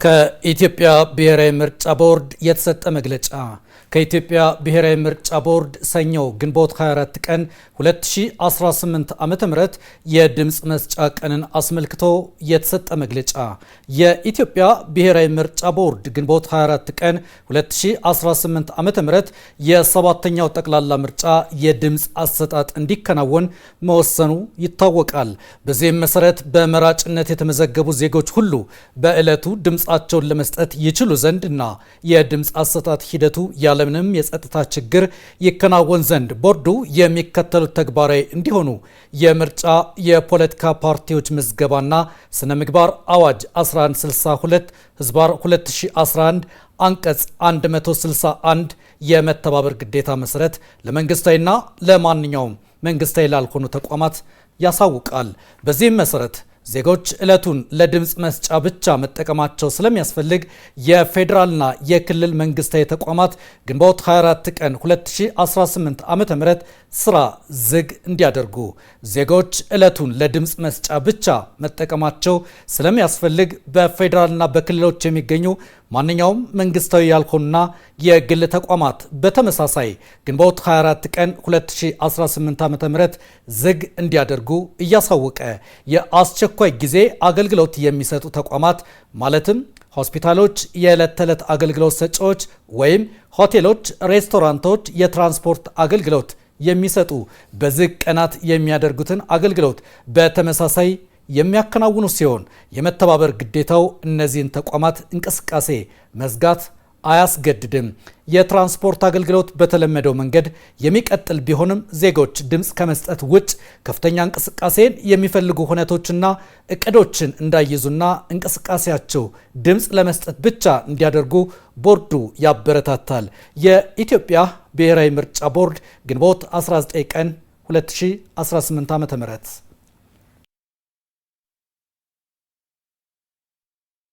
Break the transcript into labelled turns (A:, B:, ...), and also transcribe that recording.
A: ከኢትዮጵያ ብሔራዊ ምርጫ ቦርድ የተሰጠ መግለጫ። ከኢትዮጵያ ብሔራዊ ምርጫ ቦርድ ሰኞ ግንቦት 24 ቀን 2018 ዓ.ም የድምፅ መስጫ ቀንን አስመልክቶ የተሰጠ መግለጫ። የኢትዮጵያ ብሔራዊ ምርጫ ቦርድ ግንቦት 24 ቀን 2018 ዓ.ም የሰባተኛው ጠቅላላ ምርጫ የድምፅ አሰጣጥ እንዲከናወን መወሰኑ ይታወቃል። በዚህም መሰረት በመራጭነት የተመዘገቡ ዜጎች ሁሉ በዕለቱ ድምፃቸውን ለመስጠት ይችሉ ዘንድ እና የድምፅ አሰጣጥ ሂደቱ ያለምንም የጸጥታ ችግር ይከናወን ዘንድ ቦርዱ የሚከተሉት ተግባራዊ እንዲሆኑ የምርጫ የፖለቲካ ፓርቲዎች ምዝገባና ስነ ምግባር አዋጅ 1162 ህዝባር 2011 አንቀጽ 161 የመተባበር ግዴታ መሰረት ለመንግስታዊና ለማንኛውም መንግስታዊ ላልሆኑ ተቋማት ያሳውቃል። በዚህም መሰረት ዜጎች ዕለቱን ለድምፅ መስጫ ብቻ መጠቀማቸው ስለሚያስፈልግ የፌዴራልና የክልል መንግስታዊ ተቋማት ግንቦት 24 ቀን 2018 ዓ.ም ስራ ዝግ እንዲያደርጉ፣ ዜጎች ዕለቱን ለድምፅ መስጫ ብቻ መጠቀማቸው ስለሚያስፈልግ በፌዴራልና በክልሎች የሚገኙ ማንኛውም መንግስታዊ ያልሆኑና የግል ተቋማት በተመሳሳይ ግንቦት 24 ቀን 2018 ዓ.ም ዝግ እንዲያደርጉ እያሳወቀ የአስቸኳይ ጊዜ አገልግሎት የሚሰጡ ተቋማት ማለትም ሆስፒታሎች፣ የዕለት ተዕለት አገልግሎት ሰጪዎች ወይም ሆቴሎች፣ ሬስቶራንቶች፣ የትራንስፖርት አገልግሎት የሚሰጡ በዝግ ቀናት የሚያደርጉትን አገልግሎት በተመሳሳይ የሚያከናውኑ ሲሆን የመተባበር ግዴታው እነዚህን ተቋማት እንቅስቃሴ መዝጋት አያስገድድም። የትራንስፖርት አገልግሎት በተለመደው መንገድ የሚቀጥል ቢሆንም ዜጎች ድምፅ ከመስጠት ውጭ ከፍተኛ እንቅስቃሴን የሚፈልጉ ሁነቶችና እቅዶችን እንዳይዙና እንቅስቃሴያቸው ድምፅ ለመስጠት ብቻ እንዲያደርጉ ቦርዱ ያበረታታል። የኢትዮጵያ ብሔራዊ ምርጫ ቦርድ ግንቦት 19 ቀን 2018 ዓ.ም